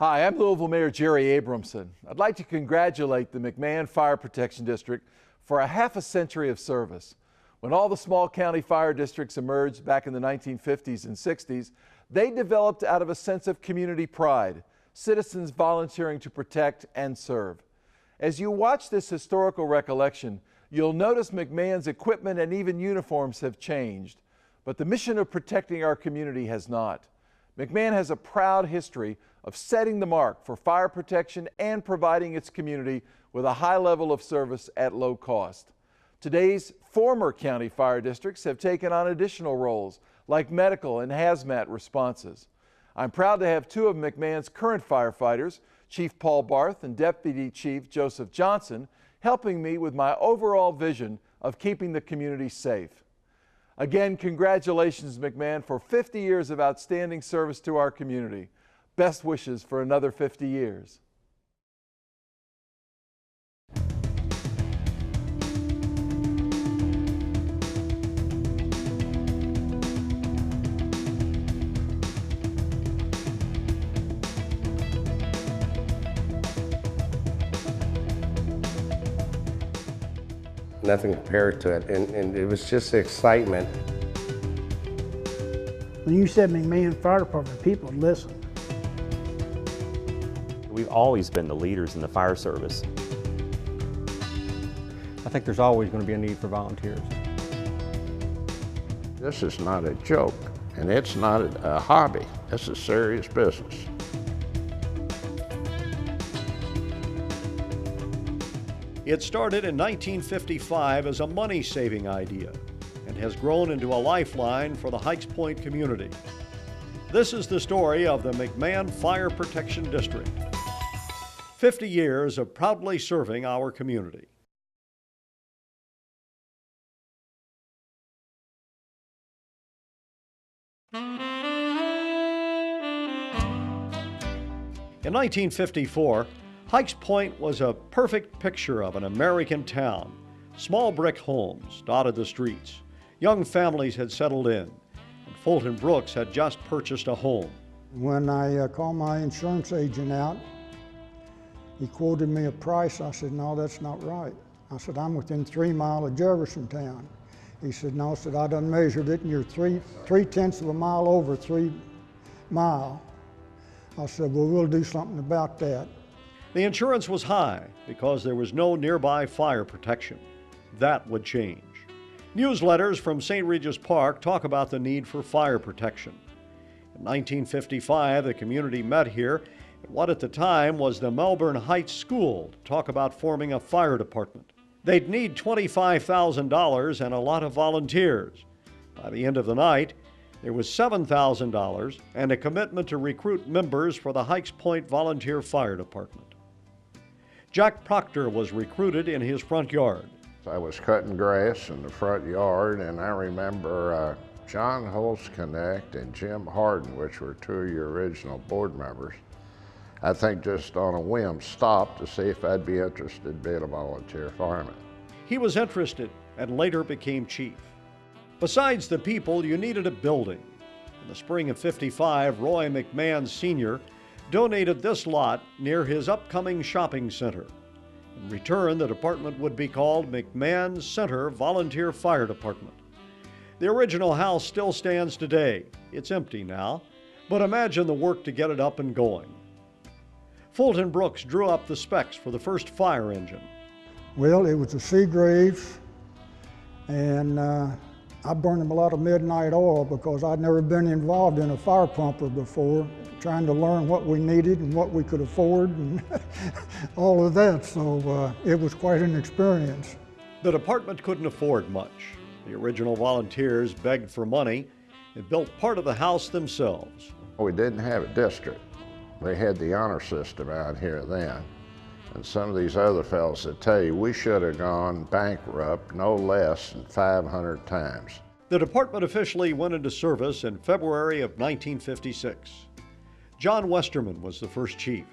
Hi, I'm Louisville Mayor Jerry Abramson. I'd like to congratulate the McMahan Fire Protection District for a half a century of service. When all the small county fire districts emerged back in the 1950s and 60s, they developed out of a sense of community pride, citizens volunteering to protect and serve. As you watch this historical recollection, you'll notice McMahan's equipment and even uniforms have changed, but the mission of protecting our community has not. McMahan has a proud history of setting the mark for fire protection and providing its community with a high level of service at low cost. Today's former county fire districts have taken on additional roles like medical and hazmat responses. I'm proud to have two of McMahan's current firefighters, Chief Paul Barth and Deputy Chief Joseph Johnson, helping me with my overall vision of keeping the community safe. Again, congratulations, McMahan, for 50 years of outstanding service to our community. Best wishes for another 50 years. Nothing compared to it, and it was just the excitement. When you said McMahan Fire Department, people listened. We've always been the leaders in the fire service. I think there's always going to be a need for volunteers. This is not a joke, and it's not a hobby. This is serious business. It started in 1955 as a money-saving idea and has grown into a lifeline for the Hikes Point community. This is the story of the McMahan Fire Protection District. 50 years of proudly serving our community. In 1954, Hikes Point was a perfect picture of an American town. Small brick homes dotted the streets. Young families had settled in, and Fulton Brooks had just purchased a home. When I called my insurance agent out, he quoted me a price. I said, no, that's not right. I said, I'm within 3 miles of Jeffersontown. He said, no, I done measured it, and you're three-tenths of a mile over 3 miles. I said, well, we'll do something about that. The insurance was high because there was no nearby fire protection. That would change. Newsletters from St. Regis Park talk about the need for fire protection. In 1955, the community met here at what at the time was the Melbourne Heights School to talk about forming a fire department. They'd need $25,000 and a lot of volunteers. By the end of the night, there was $7,000 and a commitment to recruit members for the Hikes Point Volunteer Fire Department. Jack Proctor was recruited in his front yard. I was cutting grass in the front yard, and I remember John Holzknecht and Jim Harden, which were two of your original board members, I think just on a whim stopped to see if I'd be interested in being a volunteer fireman. He was interested and later became chief. Besides the people, you needed a building. In the spring of '55, Roy McMahan Sr. donated this lot near his upcoming shopping center. In return, the department would be called McMahan Center Volunteer Fire Department. The original house still stands today. It's empty now, but imagine the work to get it up and going. Fulton Brooks drew up the specs for the first fire engine. Well, it was a Seagraves, and I burned them a lot of midnight oil because I'd never been involved in a fire pumper before, trying to learn what we needed and what we could afford and all of that, so it was quite an experience. The department couldn't afford much. The original volunteers begged for money and built part of the house themselves. We didn't have a district. They had the honor system out here then. And some of these other fellows that tell you we should have gone bankrupt no less than 500 times. The department officially went into service in February of 1956. John Westerman was the first chief.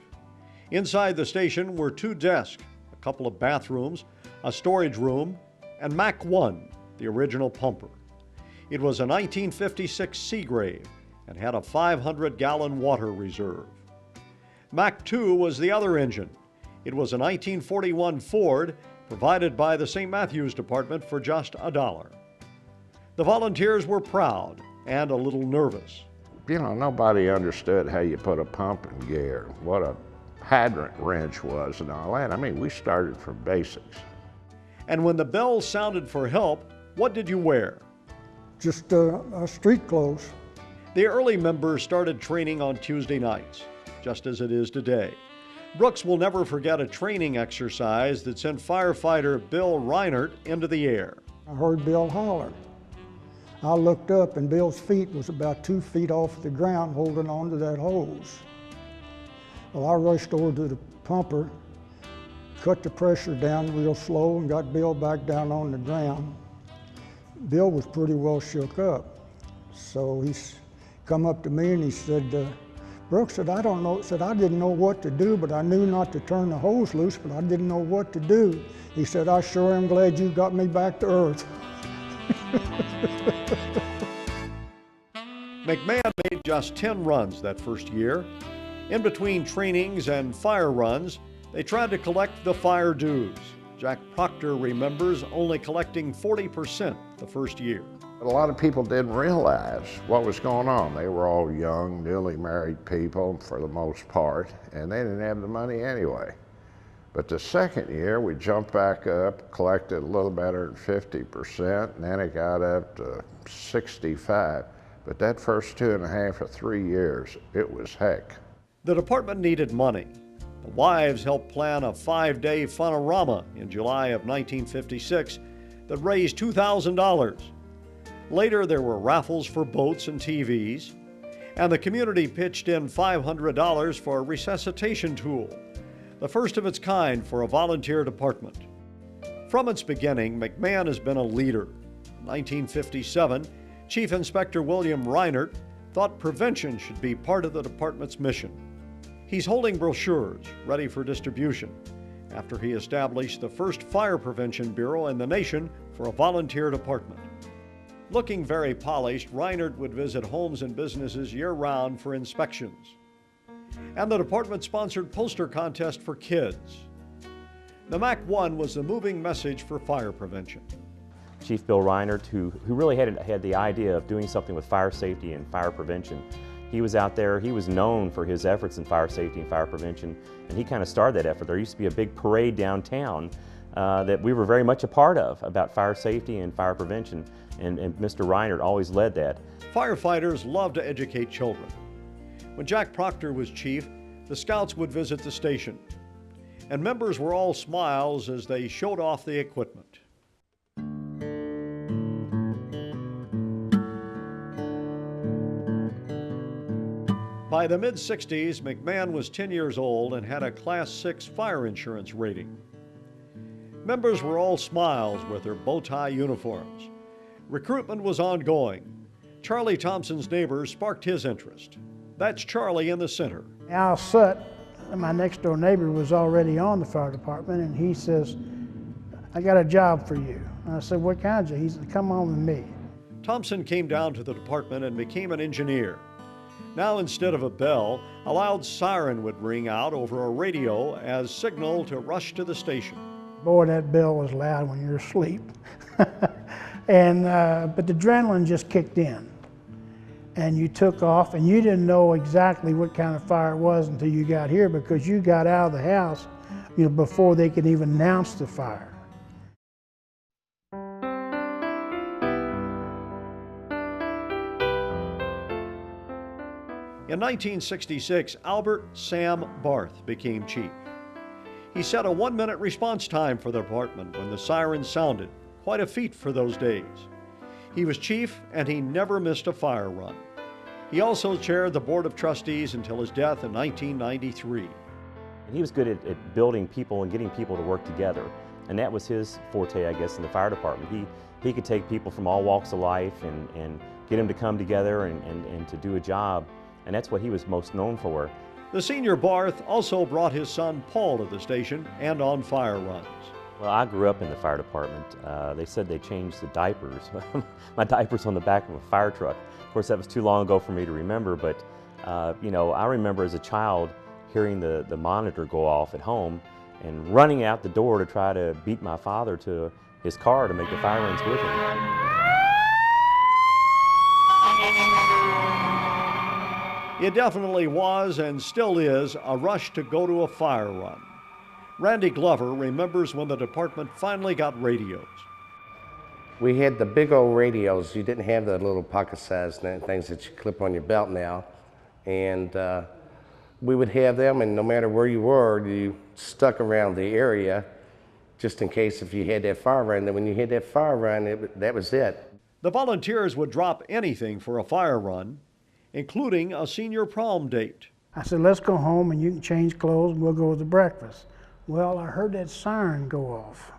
Inside the station were 2 desks, a couple of bathrooms, a storage room, and Mac 1, the original pumper. It was a 1956 Seagrave and had a 500-gallon water reserve. Mach 2 was the other engine. It was a 1941 Ford provided by the St. Matthews Department for just $1. The volunteers were proud and a little nervous. You know, nobody understood how you put a pump in gear, what a hydrant wrench was and all that. I mean, we started from basics. And when the bell sounded for help, what did you wear? Just street clothes. The early members started training on Tuesday nights, just as it is today. Brooks will never forget a training exercise that sent firefighter Bill Reinert into the air. I heard Bill holler. I looked up and Bill's feet was about 2 feet off the ground holding on to that hose. Well, I rushed over to the pumper, cut the pressure down real slow and got Bill back down on the ground. Bill was pretty well shook up. So he come up to me and he said, Brooks said, I don't know, said I didn't know what to do, but I knew not to turn the hose loose, but I didn't know what to do. He said, I sure am glad you got me back to earth. McMahan made just 10 runs that first year. In between trainings and fire runs, they tried to collect the fire dues. Jack Proctor remembers only collecting 40% the first year. But a lot of people didn't realize what was going on. They were all young, newly married people for the most part, and they didn't have the money anyway. But the second year, we jumped back up, collected a little better than 50%, and then it got up to 65. But that first 2.5 or 3 years, it was heck. The department needed money. The wives helped plan a 5-day funorama in July of 1956 that raised $2,000. Later, there were raffles for boats and TVs, and the community pitched in $500 for a resuscitation tool, the first of its kind for a volunteer department. From its beginning, McMahan has been a leader. In 1957, Chief Inspector William Reinert thought prevention should be part of the department's mission. He's holding brochures ready for distribution after he established the first fire prevention bureau in the nation for a volunteer department. Looking very polished, Reinert would visit homes and businesses year-round for inspections. And the department sponsored poster contest for kids. The Mach 1 was the moving message for fire prevention. Chief Bill Reinert, who really had the idea of doing something with fire safety and fire prevention. He was out there, he was known for his efforts in fire safety and fire prevention, and he kind of started that effort. There used to be a big parade downtown that we were very much a part of about fire safety and fire prevention, and Mr. Reinert always led that. Firefighters love to educate children. When Jack Proctor was chief, the scouts would visit the station, and members were all smiles as they showed off the equipment. By the mid-60s, McMahan was 10 years old and had a Class 6 fire insurance rating. Members were all smiles with their bow tie uniforms. Recruitment was ongoing. Charlie Thompson's neighbors sparked his interest. That's Charlie in the center. Al Sutt, my next door neighbor, was already on the fire department, and he says, I got a job for you. And I said, what kind of job? He said, come on with me. Thompson came down to the department and became an engineer. Now, instead of a bell, a loud siren would ring out over a radio as signal to rush to the station. Boy, that bell was loud when you're asleep. But the adrenaline just kicked in. And you took off, and you didn't know exactly what kind of fire it was until you got here, because you got out of the house, before they could even announce the fire. In 1966, Albert Sam Barth became chief. He set a 1-minute response time for the department when the siren sounded, quite a feat for those days. He was chief, and he never missed a fire run. He also chaired the Board of Trustees until his death in 1993. He was good at building people and getting people to work together, and that was his forte, I guess, in the fire department. He could take people from all walks of life and get them to come together and to do a job, and that's what he was most known for. The senior Barth also brought his son Paul to the station and on fire runs. Well, I grew up in the fire department. They said they changed the diapers. My diaper's on the back of a fire truck. Of course, that was too long ago for me to remember, but I remember as a child hearing the monitor go off at home and running out the door to try to beat my father to his car to make the fire runs with him. It definitely was and still is a rush to go to a fire run. Randy Glover remembers when the department finally got radios. We had the big old radios. You didn't have the little pocket-sized things that you clip on your belt now. And we would have them, and no matter where you were, you stuck around the area just in case if you had that fire run. Then when you had that fire run, that was it. The volunteers would drop anything for a fire run, including a senior prom date. I said, let's go home and you can change clothes and we'll go to breakfast. Well, I heard that siren go off.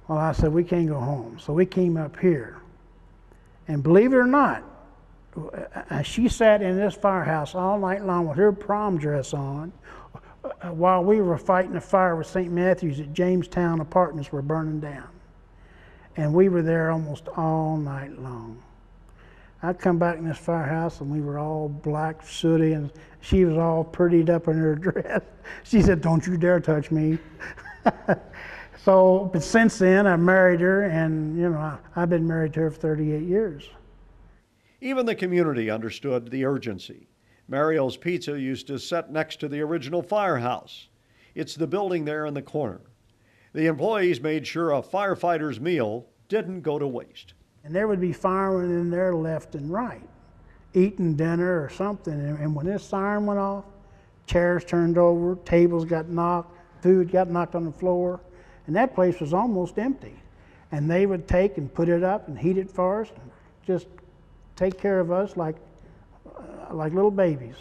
Well, I said, we can't go home. So we came up here. And believe it or not, she sat in this firehouse all night long with her prom dress on while we were fighting a fire with St. Matthews at Jamestown apartments were burning down. And we were there almost all night long. I come back in this firehouse and we were all black, sooty, and she was all prettied up in her dress. She said, don't you dare touch me. So, but since then I married her, and you know, I've been married to her for 38 years. Even the community understood the urgency. Mario's Pizza used to sit next to the original firehouse. It's the building there in the corner. The employees made sure a firefighter's meal didn't go to waste. And there would be firemen in there left and right, eating dinner or something. And when this siren went off, chairs turned over, tables got knocked, food got knocked on the floor, and that place was almost empty. And they would take and put it up and heat it for us, and just take care of us like little babies.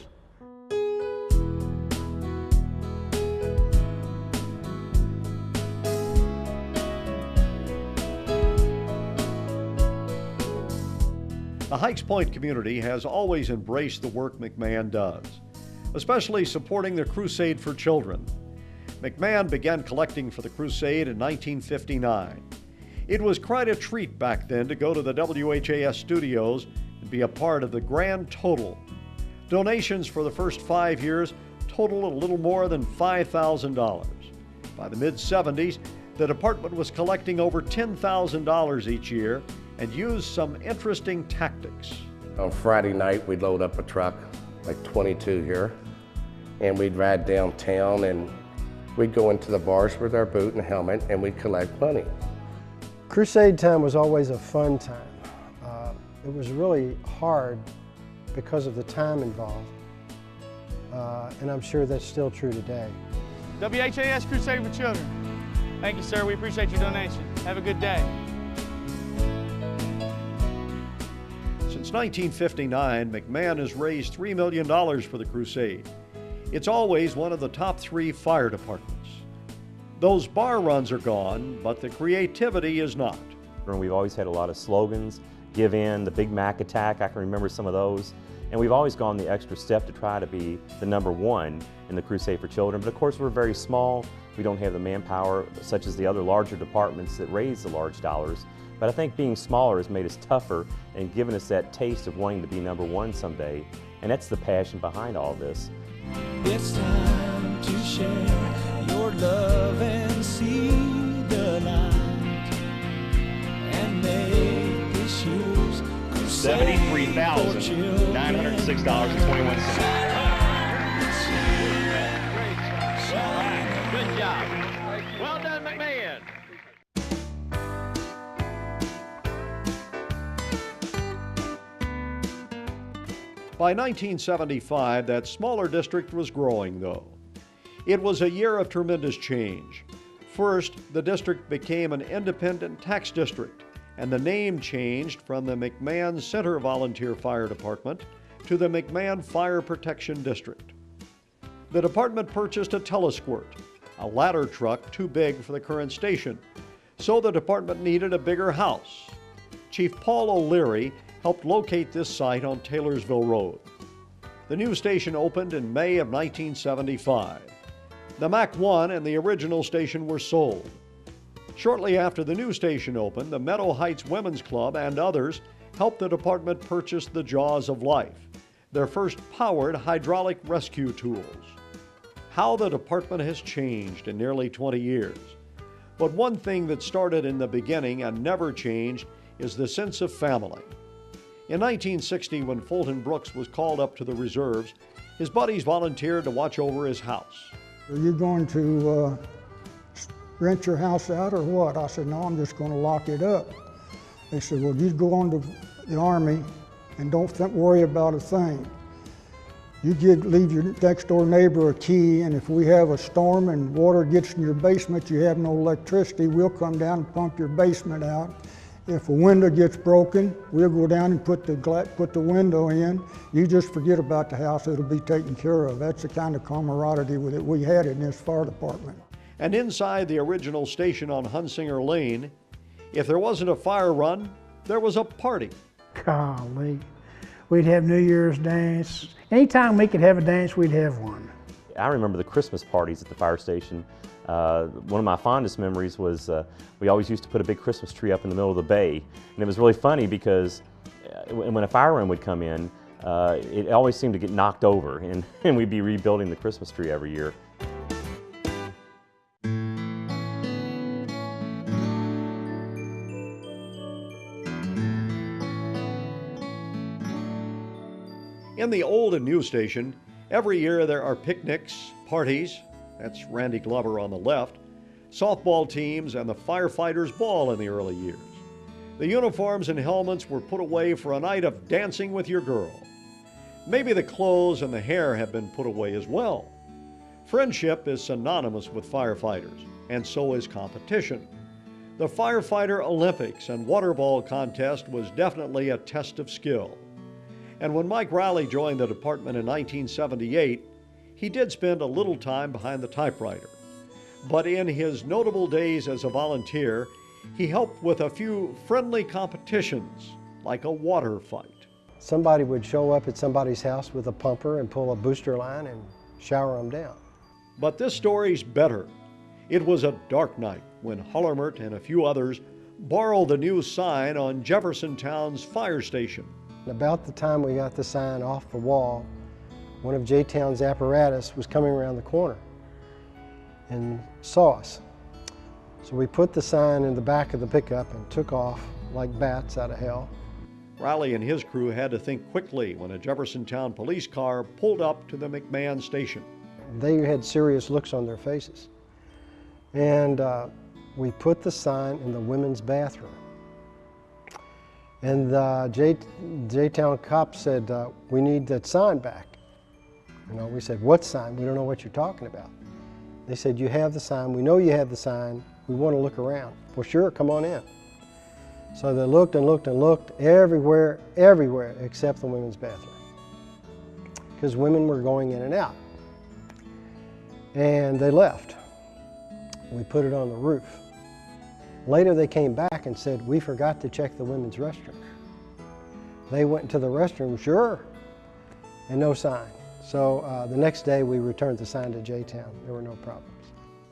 The Hikes Point community has always embraced the work McMahan does, especially supporting the Crusade for Children. McMahan began collecting for the crusade in 1959. It was quite a treat back then to go to the WHAS studios and be a part of the grand total. Donations for the first 5 years totaled a little more than $5,000. By the mid-70s, the department was collecting over $10,000 each year and used some interesting tactics. On Friday night, we'd load up a truck, like 22 here, and we'd ride downtown and we'd go into the bars with our boot and helmet and we'd collect money. Crusade time was always a fun time. It was really hard because of the time involved, and I'm sure that's still true today. WHAS Crusade for Children. Thank you, sir. We appreciate your donation. Have a good day. Since 1959, McMahan has raised $3 million for the crusade. It's always one of the top 3 fire departments. Those bar runs are gone, but the creativity is not. We've always had a lot of slogans, give in, the Big Mac attack, I can remember some of those. And we've always gone the extra step to try to be the #1 in the Crusade for Children. But of course, we're very small. We don't have the manpower such as the other larger departments that raise the large dollars. But I think being smaller has made us tougher and given us that taste of wanting to be #1 someday. And that's the passion behind all this. It's time to share your love and see the light and make this year's $73,906.21. Good job. Well done, McMahan. By 1975, that smaller district was growing, though. It was a year of tremendous change. First, the district became an independent tax district, and the name changed from the McMahan Center Volunteer Fire Department to the McMahan Fire Protection District. The department purchased a telesquirt, a ladder truck too big for the current station, so the department needed a bigger house. Chief Paul O'Leary helped locate this site on Taylorsville Road. The new station opened in May of 1975. The Mac 1 and the original station were sold. Shortly after the new station opened, the Meadow Heights Women's Club and others helped the department purchase the Jaws of Life, their first powered hydraulic rescue tools. How the department has changed in nearly 20 years. But one thing that started in the beginning and never changed is the sense of family. In 1960, when Fulton Brooks was called up to the reserves, his buddies volunteered to watch over his house. Are you going to rent your house out or what? I said, no, I'm just going to lock it up. They said, well, you go on to the Army and don't worry about a thing. You leave your next door neighbor a key, and if we have a storm and water gets in your basement, you have no electricity, we'll come down and pump your basement out. If a window gets broken, we'll go down and put the window in. You just forget about the house, it'll be taken care of. That's the kind of camaraderie that we had in this fire department. And inside the original station on Hunsinger Lane, if there wasn't a fire run, there was a party. Golly, we'd have New Year's dance. Anytime we could have a dance, we'd have one. I remember the Christmas parties at the fire station. One of my fondest memories was we always used to put a big Christmas tree up in the middle of the bay. And it was really funny because when a fire run would come in, it always seemed to get knocked over, and we'd be rebuilding the Christmas tree every year. In the old and new station, every year there are picnics, parties, that's Randy Glover on the left, softball teams, and the firefighters' ball in the early years. The uniforms and helmets were put away for a night of dancing with your girl. Maybe the clothes and the hair have been put away as well. Friendship is synonymous with firefighters, and so is competition. The Firefighter Olympics and water ball contest was definitely a test of skill. And when Mike Riley joined the department in 1978, he did spend a little time behind the typewriter. But in his notable days as a volunteer, he helped with a few friendly competitions, like a water fight. Somebody would show up at somebody's house with a pumper and pull a booster line and shower them down. But this story's better. It was a dark night when Hollermert and a few others borrowed the new sign on Jeffersontown's fire station. About the time we got the sign off the wall, one of J-Town's apparatus was coming around the corner and saw us. So we put the sign in the back of the pickup and took off like bats out of hell. Riley and his crew had to think quickly when a Jeffersontown police car pulled up to the McMahan station. They had serious looks on their faces. And we put the sign in the women's bathroom. And the J-Town cop said, we need that sign back. You know, we said, what sign? We don't know what you're talking about. They said, you have the sign. We know you have the sign. We want to look around. Well, sure, come on in. So they looked and looked and looked everywhere except the women's bathroom, because women were going in and out. And they left. We put it on the roof. Later they came back and said, we forgot to check the women's restroom. They went into the restroom, sure, and no sign. So the next day we returned the sign to J-Town. There were no problems.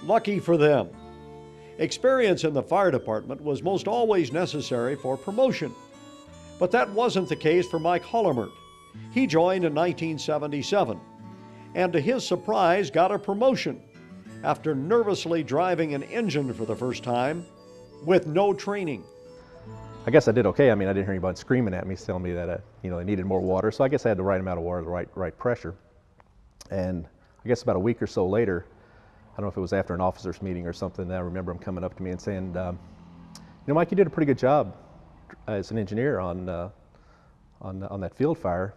Lucky for them. Experience in the fire department was most always necessary for promotion. But that wasn't the case for Mike Hollermert. He joined in 1977, and to his surprise got a promotion after nervously driving an engine for the first time with no training. I guess I did okay. I mean, I didn't hear anybody screaming at me, telling me that they needed more water. So I guess I had the right amount of water, the right pressure. And I guess about a week or so later, I don't know if it was after an officers meeting or something, I remember him coming up to me and saying, Mike, you did a pretty good job as an engineer on that field fire.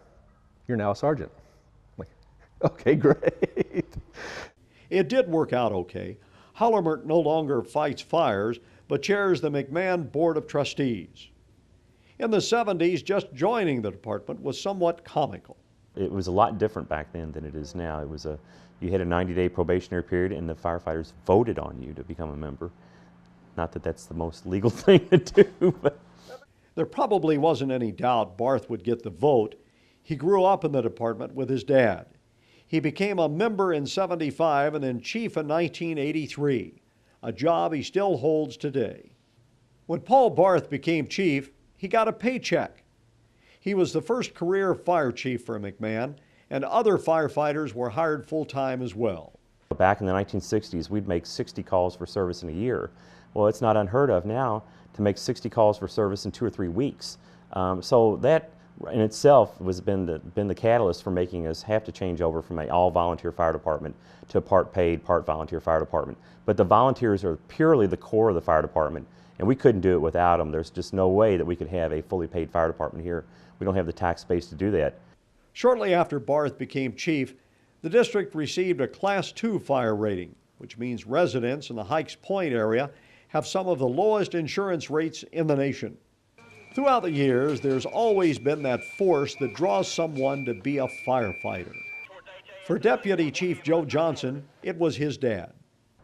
You're now a sergeant. I'm like, okay, great. It did work out okay. Hollermert no longer fights fires, but chairs the McMahan Board of Trustees. In the 70s, just joining the department was somewhat comical. It was a lot different back then than it is now. It was you had a 90-day probationary period, and the firefighters voted on you to become a member. Not that that's the most legal thing to do, but... There probably wasn't any doubt Barth would get the vote. He grew up in the department with his dad. He became a member in '75 and then chief in 1983, a job he still holds today. When Paul Barth became chief, he got a paycheck. He was the first career fire chief for McMahan, and other firefighters were hired full-time as well. Back in the 1960s, we'd make 60 calls for service in a year. Well, it's not unheard of now to make 60 calls for service in 2 or 3 weeks. So that in itself has been the catalyst for making us have to change over from an all-volunteer fire department to a part-paid, part-volunteer fire department. But the volunteers are purely the core of the fire department, and we couldn't do it without them. There's just no way that we could have a fully paid fire department here. We don't have the tax base to do that. Shortly after Barth became chief, the district received a Class 2 fire rating, which means residents in the Hikes Point area have some of the lowest insurance rates in the nation. Throughout the years, there's always been that force that draws someone to be a firefighter. For Deputy Chief Joe Johnson, it was his dad.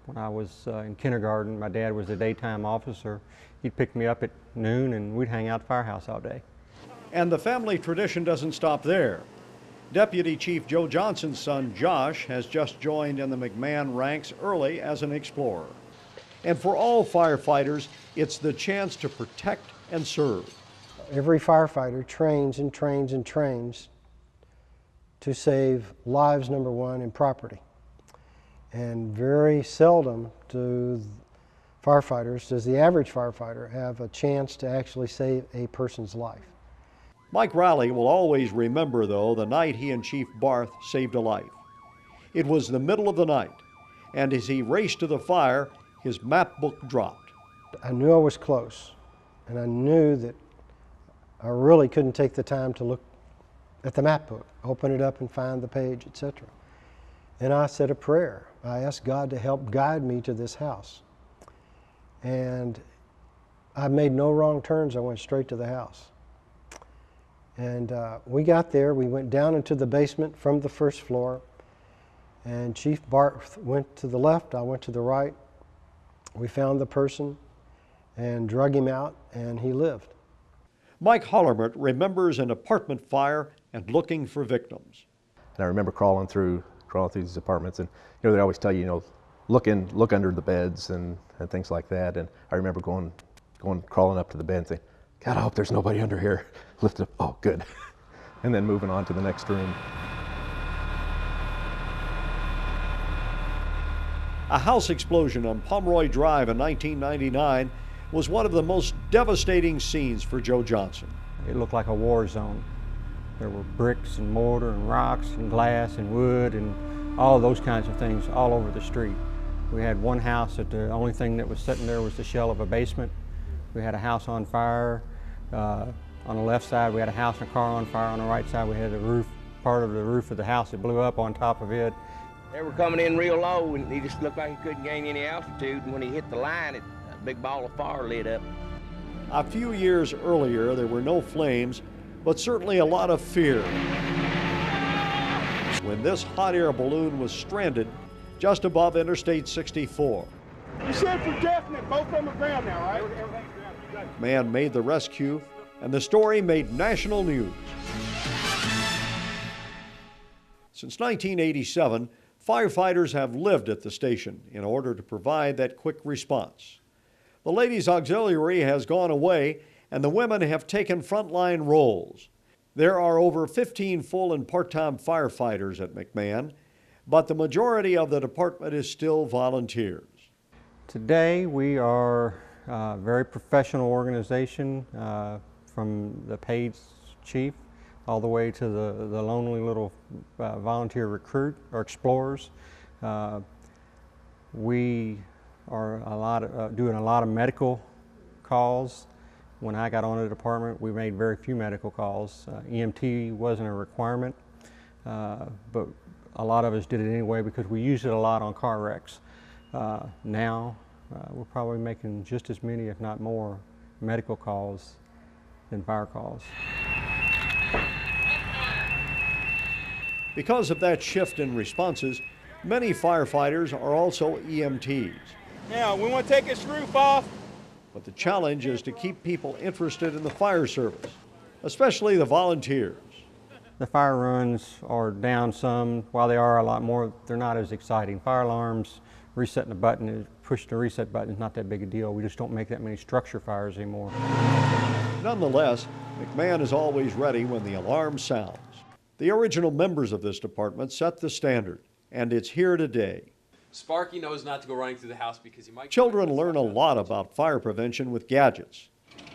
When I was in kindergarten, my dad was a daytime officer. He'd pick me up at noon and we'd hang out at the firehouse all day. And the family tradition doesn't stop there. Deputy Chief Joe Johnson's son, Josh, has just joined in the McMahan ranks early as an explorer. And for all firefighters, it's the chance to protect and serve. Every firefighter trains and trains and trains to save lives, number one, and property. And very seldom do firefighters, does the average firefighter have a chance to actually save a person's life. Mike Riley will always remember, though, the night he and Chief Barth saved a life. It was the middle of the night, and as he raced to the fire, his map book dropped. I knew I was close, and I knew that I really couldn't take the time to look at the map book, open it up and find the page, etc. And I said a prayer. I asked God to help guide me to this house. And I made no wrong turns. I went straight to the house. And we got there. We went down into the basement from the first floor. And Chief Barth went to the left. I went to the right. We found the person and drug him out, and he lived. Mike Hollermert remembers an apartment fire and looking for victims. And I remember crawling through these apartments, and they always tell you, look under the beds and things like that. And I remember crawling up to the bed and saying, God, I hope there's nobody under here. Lift it up, oh, good. And then moving on to the next room. A house explosion on Pomeroy Drive in 1999 was one of the most devastating scenes for Joe Johnson. It looked like a war zone. There were bricks and mortar and rocks and glass and wood and all those kinds of things all over the street. We had one house that the only thing that was sitting there was the shell of a basement. We had a house on fire. On the left side, we had a house and a car on fire. On the right side, we had the roof, part of the roof of the house that blew up on top of it. They were coming in real low, and he just looked like he couldn't gain any altitude. And when he hit the line, a big ball of fire lit up. A few years earlier, there were no flames, but certainly a lot of fear when this hot air balloon was stranded just above Interstate 64. You said for definite, both on the ground now, right? Man made the rescue, and the story made national news. Since 1987, firefighters have lived at the station in order to provide that quick response. The ladies' auxiliary has gone away, and the women have taken frontline roles. There are over 15 full and part-time firefighters at McMahan, but the majority of the department is still volunteers. Today we are a very professional organization, from the paid chief all the way to the lonely little volunteer recruit or explorers. We are doing a lot of medical calls. When I got on the department, we made very few medical calls. EMT wasn't a requirement, but a lot of us did it anyway because we used it a lot on car wrecks. Now, we're probably making just as many, if not more, medical calls than fire calls. Because of that shift in responses, many firefighters are also EMTs. Now, we want to take this roof off. But the challenge is to keep people interested in the fire service, especially the volunteers. The fire runs are down some. While they are a lot more, they're not as exciting. Fire alarms, resetting the button, pushing the reset button is not that big a deal. We just don't make that many structure fires anymore. Nonetheless, McMahan is always ready when the alarm sounds. The original members of this department set the standard, and it's here today. Sparky knows not to go running through the house because he might... Children learn a lot about fire prevention with gadgets,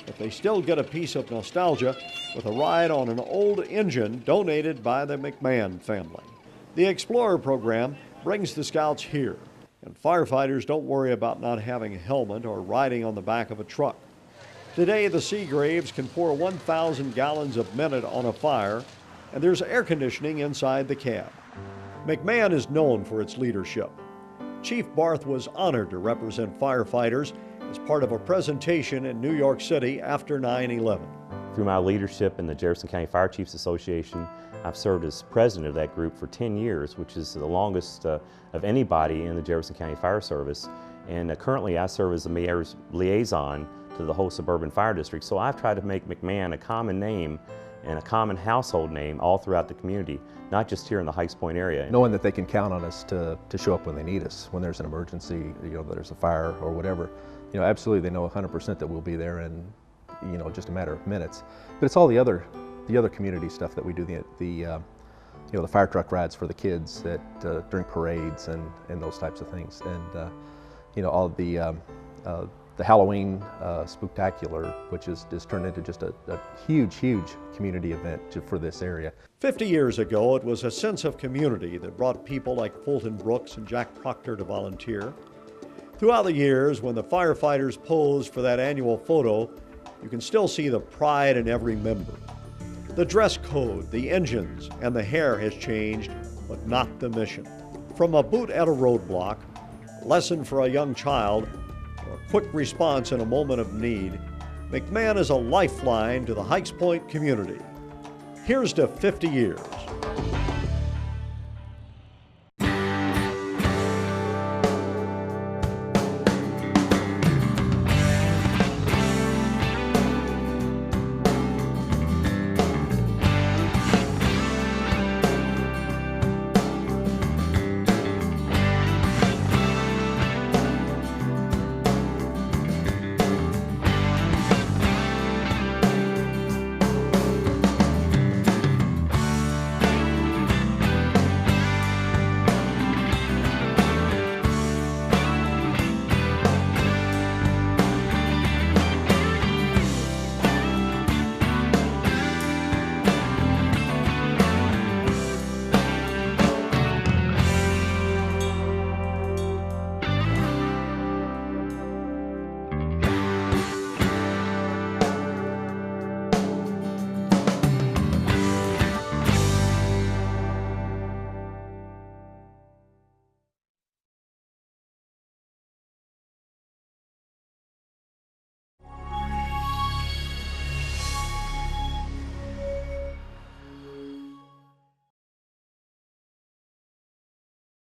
but they still get a piece of nostalgia with a ride on an old engine donated by the McMahan family. The Explorer program brings the Scouts here, and firefighters don't worry about not having a helmet or riding on the back of a truck. Today, the Seagraves can pour 1,000 gallons a minute on a fire, and there's air conditioning inside the cab. McMahan is known for its leadership. Chief Barth was honored to represent firefighters as part of a presentation in New York City after 9/11. Through my leadership in the Jefferson County Fire Chiefs Association, I've served as president of that group for 10 years, which is the longest of anybody in the Jefferson County Fire Service. And currently I serve as the mayor's liaison to the whole suburban fire district. So I've tried to make McMahan a common name and a common household name all throughout the community, not just here in the Heights Point area. Knowing that they can count on us to show up when they need us, when there's an emergency, there's a fire or whatever, absolutely they know 100% that we'll be there in, just a matter of minutes. But it's all the other community stuff that we do, the fire truck rides for the kids that during parades and those types of things, and all the Halloween Spooktacular, which is turned into just a huge community event for this area. 50 years ago, it was a sense of community that brought people like Fulton Brooks and Jack Proctor to volunteer. Throughout the years, when the firefighters posed for that annual photo, you can still see the pride in every member. The dress code, the engines, and the hair has changed, but not the mission. From a boot at a roadblock, a lesson for a young child, or a quick response in a moment of need, McMahan is a lifeline to the Heights Point community. Here's to 50 years.